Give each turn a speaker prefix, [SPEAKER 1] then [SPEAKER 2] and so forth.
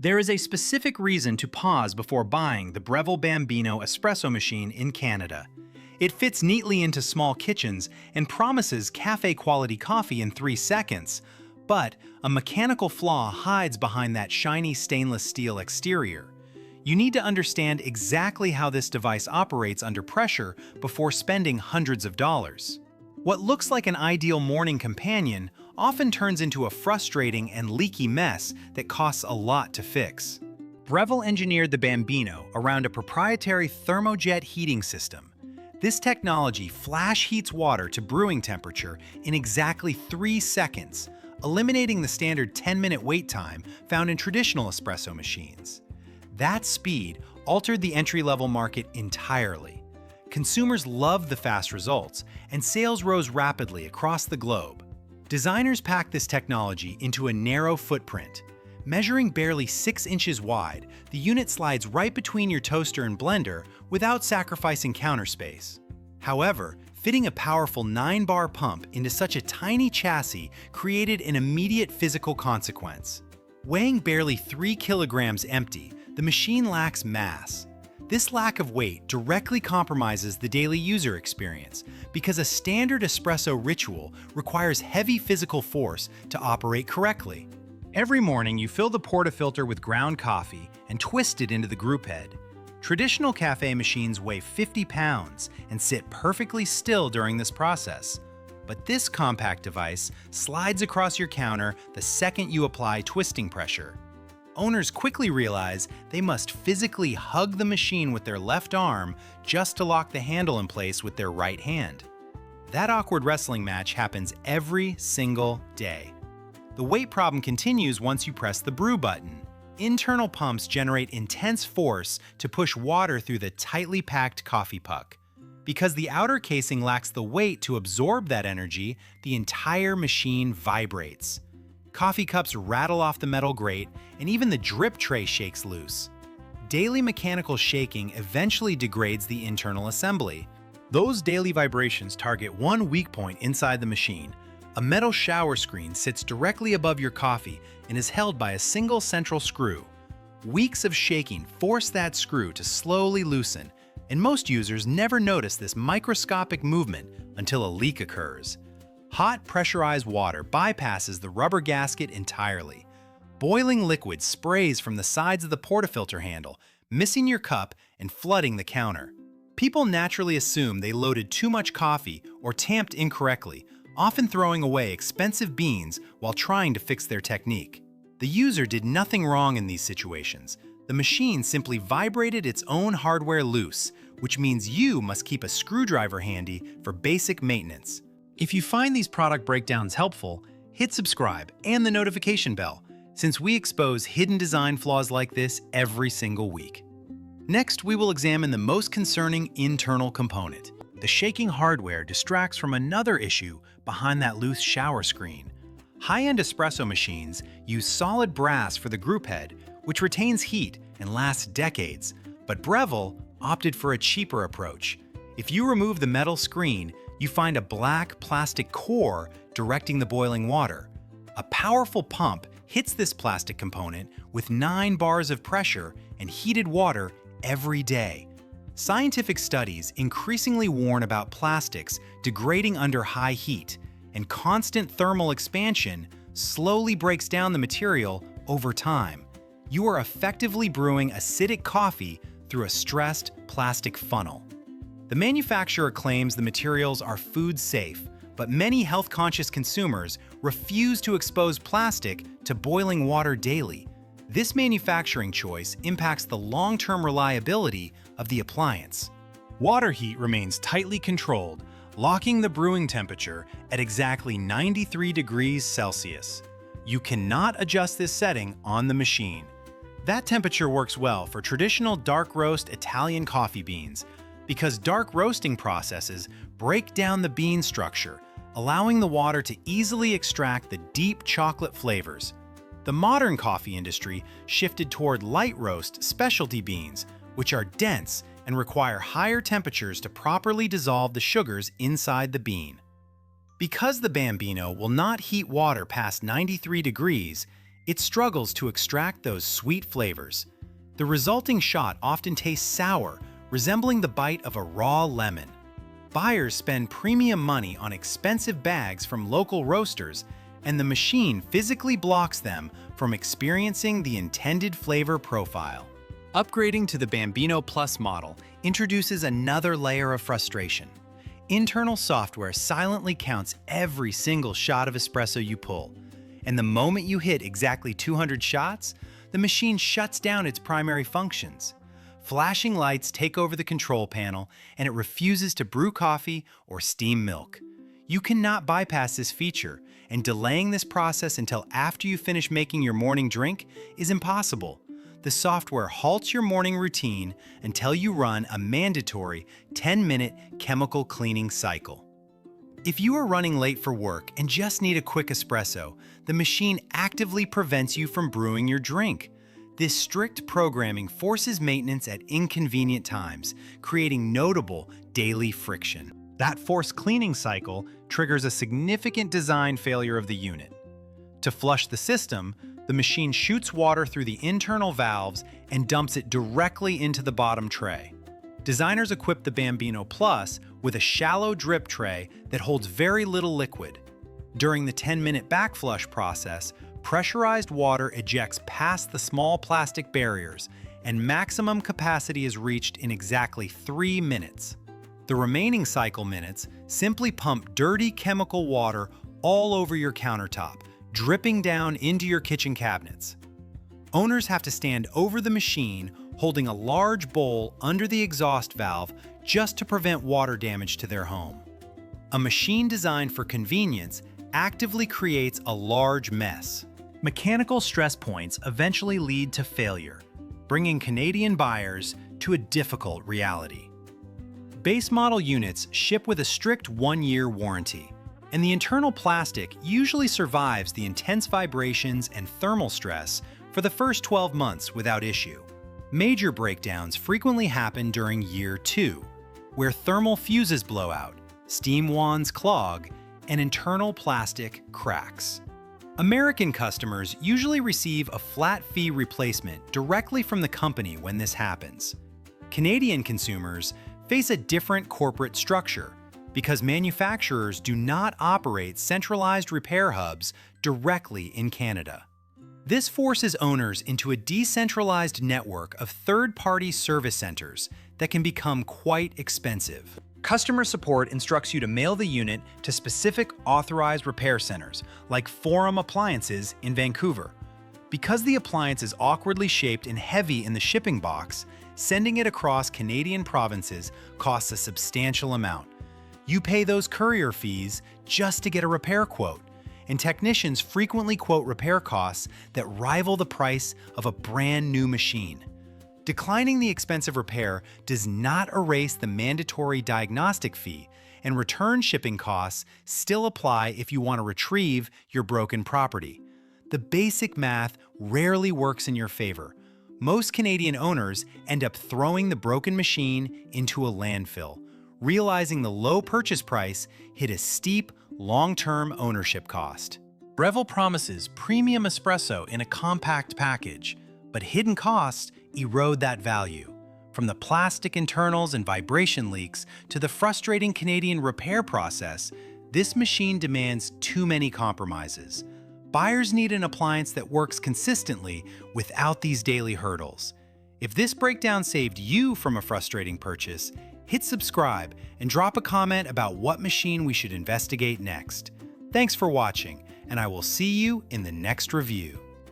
[SPEAKER 1] There is a specific reason to pause before buying the Breville Bambino espresso machine in Canada. It fits neatly into small kitchens and promises cafe-quality coffee in 3 seconds, but a mechanical flaw hides behind that shiny stainless steel exterior. You need to understand exactly how this device operates under pressure before spending hundreds of dollars. What looks like an ideal morning companion often turns into a frustrating and leaky mess that costs a lot to fix. Breville engineered the Bambino around a proprietary thermojet heating system. This technology flash heats water to brewing temperature in exactly 3 seconds, eliminating the standard 10-minute wait time found in traditional espresso machines. That speed altered the entry-level market entirely. Consumers loved the fast results, and sales rose rapidly across the globe. Designers packed this technology into a narrow footprint. Measuring barely 6 inches wide, the unit slides right between your toaster and blender without sacrificing counter space. However, fitting a powerful 9-bar pump into such a tiny chassis created an immediate physical consequence. Weighing barely 3 kilograms empty, the machine lacks mass. This lack of weight directly compromises the daily user experience because a standard espresso ritual requires heavy physical force to operate correctly. Every morning, you fill the portafilter with ground coffee and twist it into the group head. Traditional cafe machines weigh 50 pounds and sit perfectly still during this process. But this compact device slides across your counter the second you apply twisting pressure. Owners quickly realize they must physically hug the machine with their left arm just to lock the handle in place with their right hand. That awkward wrestling match happens every single day. The weight problem continues once you press the brew button. Internal pumps generate intense force to push water through the tightly packed coffee puck. Because the outer casing lacks the weight to absorb that energy, the entire machine vibrates. Coffee cups rattle off the metal grate, and even the drip tray shakes loose. Daily mechanical shaking eventually degrades the internal assembly. Those daily vibrations target one weak point inside the machine. A metal shower screen sits directly above your coffee and is held by a single central screw. Weeks of shaking force that screw to slowly loosen, and most users never notice this microscopic movement until a leak occurs. Hot, pressurized water bypasses the rubber gasket entirely. Boiling liquid sprays from the sides of the portafilter handle, missing your cup and flooding the counter. People naturally assume they loaded too much coffee or tamped incorrectly, often throwing away expensive beans while trying to fix their technique. The user did nothing wrong in these situations. The machine simply vibrated its own hardware loose, which means you must keep a screwdriver handy for basic maintenance. If you find these product breakdowns helpful, hit subscribe and the notification bell, since we expose hidden design flaws like this every single week. Next, we will examine the most concerning internal component. The shaking hardware distracts from another issue behind that loose shower screen. High-end espresso machines use solid brass for the group head, which retains heat and lasts decades, but Breville opted for a cheaper approach. If you remove the metal screen, you find a black plastic core directing the boiling water. A powerful pump hits this plastic component with 9 bars of pressure and heated water every day. Scientific studies increasingly warn about plastics degrading under high heat, and constant thermal expansion slowly breaks down the material over time. You are effectively brewing acidic coffee through a stressed plastic funnel. The manufacturer claims the materials are food safe, but many health-conscious consumers refuse to expose plastic to boiling water daily. This manufacturing choice impacts the long-term reliability of the appliance. Water heat remains tightly controlled, locking the brewing temperature at exactly 93 degrees Celsius. You cannot adjust this setting on the machine. That temperature works well for traditional dark roast Italian coffee beans, because dark roasting processes break down the bean structure, allowing the water to easily extract the deep chocolate flavors. The modern coffee industry shifted toward light roast specialty beans, which are dense and require higher temperatures to properly dissolve the sugars inside the bean. Because the Bambino will not heat water past 93 degrees, It struggles to extract those sweet flavors. The resulting shot often tastes sour, resembling the bite of a raw lemon. Buyers spend premium money on expensive bags from local roasters, and the machine physically blocks them from experiencing the intended flavor profile. Upgrading to the Bambino Plus model introduces another layer of frustration. Internal software silently counts every single shot of espresso you pull, and the moment you hit exactly 200 shots, the machine shuts down its primary functions. Flashing lights take over the control panel, and it refuses to brew coffee or steam milk. You cannot bypass this feature, and delaying this process until after you finish making your morning drink is impossible. The software halts your morning routine until you run a mandatory 10-minute chemical cleaning cycle. If you are running late for work and just need a quick espresso, the machine actively prevents you from brewing your drink. This strict programming forces maintenance at inconvenient times, creating notable daily friction. That forced cleaning cycle triggers a significant design failure of the unit. To flush the system, the machine shoots water through the internal valves and dumps it directly into the bottom tray. Designers equip the Bambino Plus with a shallow drip tray that holds very little liquid. During the 10-minute backflush process, pressurized water ejects past the small plastic barriers, and maximum capacity is reached in exactly 3 minutes. The remaining cycle minutes simply pump dirty chemical water all over your countertop, dripping down into your kitchen cabinets. Owners have to stand over the machine holding a large bowl under the exhaust valve just to prevent water damage to their home. A machine designed for convenience actively creates a large mess. Mechanical stress points eventually lead to failure, bringing Canadian buyers to a difficult reality. Base model units ship with a strict 1-year warranty, and the internal plastic usually survives the intense vibrations and thermal stress for the first 12 months without issue. Major breakdowns frequently happen during year 2, where thermal fuses blow out, steam wands clog, and internal plastic cracks. American customers usually receive a flat fee replacement directly from the company when this happens. Canadian consumers face a different corporate structure because manufacturers do not operate centralized repair hubs directly in Canada. This forces owners into a decentralized network of third-party service centers that can become quite expensive. Customer support instructs you to mail the unit to specific authorized repair centers, like Forum Appliances in Vancouver. Because the appliance is awkwardly shaped and heavy in the shipping box, sending it across Canadian provinces costs a substantial amount. You pay those courier fees just to get a repair quote, and technicians frequently quote repair costs that rival the price of a brand new machine. Declining the expensive repair does not erase the mandatory diagnostic fee, and return shipping costs still apply if you want to retrieve your broken property. The basic math rarely works in your favor. Most Canadian owners end up throwing the broken machine into a landfill, realizing the low purchase price hit a steep, long-term ownership cost. Breville promises premium espresso in a compact package, but hidden costs erode that value. From the plastic internals and vibration leaks to the frustrating Canadian repair process, this machine demands too many compromises. Buyers need an appliance that works consistently without these daily hurdles. If this breakdown saved you from a frustrating purchase, hit subscribe and drop a comment about what machine we should investigate next. Thanks for watching, and I will see you in the next review.